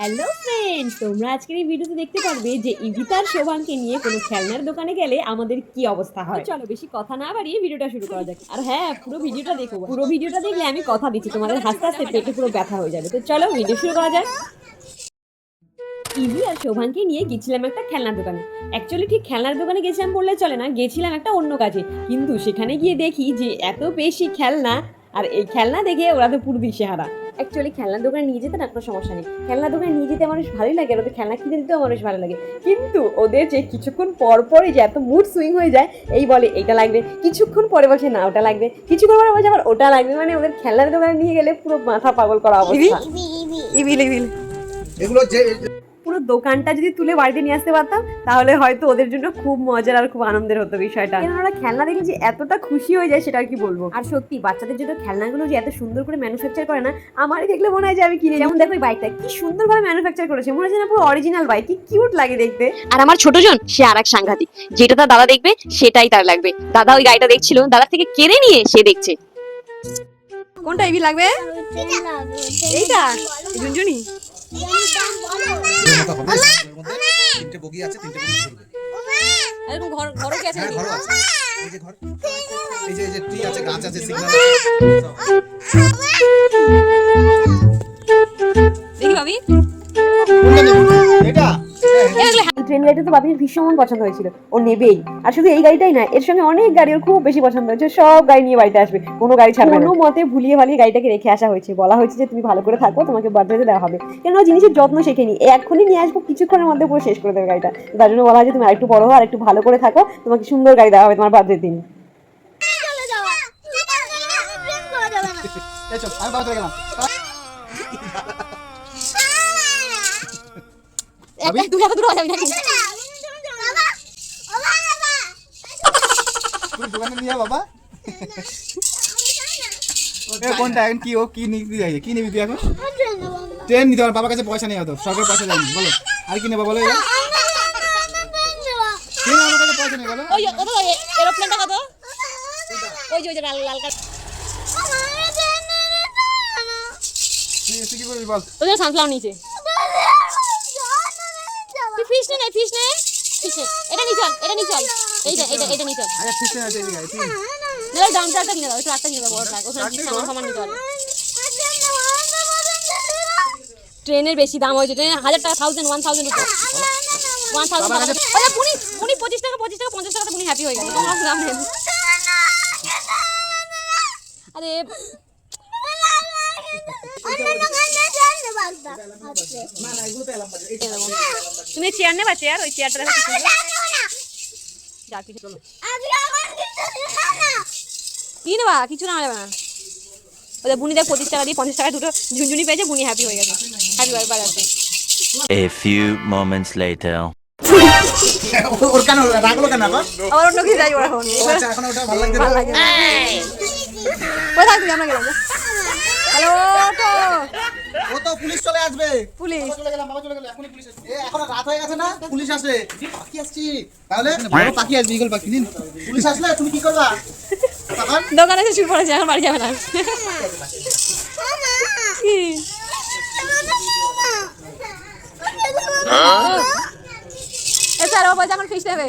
Hello friends, তোমরা আজকের এই ভিডিওতে দেখতে পারবে যে ইভিতা আর শোভানকে নিয়ে কোনো খেলনার দোকানে গেলে আমাদের কি অবস্থা হয়। চলো বেশি কথা না বাড়িয়ে ভিডিওটা শুরু করা যাক। আর হ্যাঁ, পুরো ভিডিওটা দেখো, পুরো ভিডিওটা দেখলে আমি কথা দিচ্ছি তোমাদের হাসতে হাসতে পেটে পুরো ব্যথা হয়ে যাবে। তো চলো ভিডিও শুরু করা যাক। ইভি আর শোভানকে নিয়ে গেছিলাম একটা খেলনার দোকানে। অ্যাকচুয়ালি ঠিক খেলনার দোকানে গেছিলাম বললে চলে না, গেছিলাম একটা অন্য কাজে। কিন্তু সেখানে গিয়ে দেখি যে এত বেশি খেলনা, আর এই খেলনা দেখে ওরা তো পুরো দিশেহারা। অ্যাকচুয়ালি খেলনার দোকানে নিয়ে যেতে না কোনো সমস্যা নেই, খেলনার দোকানে নিয়ে যেতে মানুষ ভালোই লাগে, আর ওদের খেলনা কিনে দিতেও মানুষ ভালো লাগে। কিন্তু ওদের যে কিছুক্ষণ পর পরই যে এত মুড সুইং হয়ে যায়, এই বলে এইটা লাগবে, কিছুক্ষণ পরে বলছে না ওটা লাগবে, কিছুক্ষণ পরে বলছে আবার ওটা লাগবে। মানে ওদের খেলনার দোকানে নিয়ে গেলে পুরো মাথা পাগল করা অবস্থা। এগুলো যে পুরো দোকানটা যদি তুলে বাড়িতে নিয়ে আসতে পারতাম তাহলে হয়তো ওদের জন্য খুব মজার আর খুব আনন্দের হতো বিষয়টা। ওরা খেলনা দেখলে যে এতটা খুশি হয়ে যায় সেটা আর কি বলবো। আর সত্যি বাচ্চাদের জন্য খেলনাগুলো যে এত সুন্দর করে ম্যানুফ্যাকচার করে না, আমারই দেখলে মনে হয় যে আমি কিনে। যেমন দেখো এই বাইকটা কি সুন্দর ভাবে ম্যানুফ্যাকচার করেছে, মনে হচ্ছে না পুরো অরিজিনাল বাইক, কি কিউট লাগে দেখতে। আর আমার ছোট জন সে আরেক সাংঘাতিক, যেটা তার দাদা দেখবে সেটাই তার লাগবে। দাদা ওই গাড়িটা দেখছিল, দাদা থেকে কেড়ে নিয়ে সে দেখছে। কোনটা ইভি লাগবে? এইটা ঝুনঝুনি। তিনটে বগি আছে, তিনটে বগি চলবে। এরকম ঘর কি আছে? হ্যাঁ, ঘর আছে। এই যে ঘর, এই যে ট্রি আছে, গাছ আছে, সিগন্যাল দেখি ভাবি এটা ট্রেন গাড়িটা তো বাবির ভীষণ পছন্দ হয়েছিল, ও নেবেই। আর শুধু এই গাড়িটাই না, এর সঙ্গে অনেক গাড়ি ওর খুব বেশি পছন্দ হয়েছে, সব গাড়ি নিয়ে বাড়িতে আসবে, কোনো গাড়ি ছাড়বে না। কোনো মতে ভুলিয়ে ভালিয়ে গাড়িটাকে রেখে আসা হয়েছে, বলা হয়েছে যে তুমি ভালো করে থাকো, তোমাকে বার্থডেতে দেওয়া হবে। কেন জিনিসের যত্ন শেখেনি, এখনই নিয়ে আসবো, কিছুক্ষণের মধ্যে পুরো শেষ করে দেবে গাড়িটা। তার জন্য বলা হয়েছে তুমি আরেকটু বড় হও আর একটু ভালো করে থাকো, তোমাকে সুন্দর গাড়ি দেওয়া হবে তোমার বার্থডের দিন। আমি বাবা চলে গেলাম। দূরে দূরে যাবি নাকি? তুই দোকানে নিয়ে বাবা। কোনটা এখন কি ও কি নিবি, কি নিবি তুই এখন? ট্রেন নিতে হবে, বাবার কাছে পয়সা নেই, তো সরকার পয়সা দেয়নি। বলো আর কি নেবো বলো? আমার কাছে পয়সা নেই বলো। ওই কত এরোপ্লেনটা কত? ওই যে লাল লাল কালার। তুই কি করবি বল? ওই যে সানফ্লাওয়ার নিচে। তুই ফিশ নে, ফিশ নে, ফিশ নে। এটা নি চল, এটা নি চল। এটা নি চল। আরে ফিশ না আছে এদিকে তুই। না ডাউন ট্রাকটা কিনে দাও, ওই ট্রাকটা কিনে দাও, বড় ট্রাক। ওখানে সামান নিতে পারবে। ট্রেনের বেশি দাম হয়েছে, ট্রেনের 1000 টাকা, 1000 উপর 1000 টাকা। ওই পুনি 25 টাকা 50 টাকাতে পুনি হ্যাপি হয়ে গেল। তোমার দাম নেই। আরে তুমি চেয়ার নেবা? চেয়ার, ওই চেয়ারটা দেখো যা কিছু চলো। কি নেবা? কিছু না নেবা না। ওদের বুনি দেখ 25 টাকা দিয়ে 50 টাকা দুটো ঝুনঝুনি পেয়েছে, বুনি হ্যাপি হয়ে গেছে। Happy birthday. A few moments later. ওর কেন রাগলো কেন আবার? আবার অন্য কিছু যাই ওরা এখন। আচ্ছা এখন ওটা ভালো লাগছে না। ওই থাক তুমি, আমরা গেলাম। হ্যালো তো ও তো পুলিশ চলে আসবে। পুলিশ বাবা চলে গেলাম, বাবা চলে গেল, এখনই পুলিশ আসবে। এখন রাত হয়ে গেছে না, পুলিশ আসবে। পাখি আসছি তাহলে, বড় পাখি আসবে, ঈগল পাখি। নিন, পুলিশ আসলে তুমি কি করবা তখন? দোকানে এসে শুরু করেছে, এখন বাড়ি যাবে না। কি স্যার ও বলছে এখন ফিস নেবে।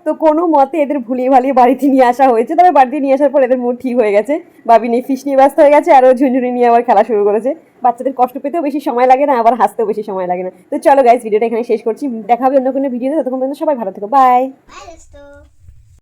তো কোনো মতে এদের ভুলিয়ে ভালিয়ে বাড়িতে নিয়ে আসা হয়েছে। তবে বাড়িতে নিয়ে আসার পর এদের মুড ঠিক হয়ে গেছে, বাবি নিয়ে ফিশ নিয়ে ব্যস্ত হয়ে গেছে, আর ও ঝুনঝুনি নিয়ে আবার খেলা শুরু করেছে। বাচ্চাদের কষ্ট পেতেও বেশি সময় লাগে না, আবার হাসতেও বেশি সময় লাগে না। তো চলো গাইস, ভিডিওটা এখানে শেষ করছি, দেখা হবে অন্য কোনো ভিডিওতে। ততক্ষণ পর্যন্ত সবাই ভালো থেকো, বাই।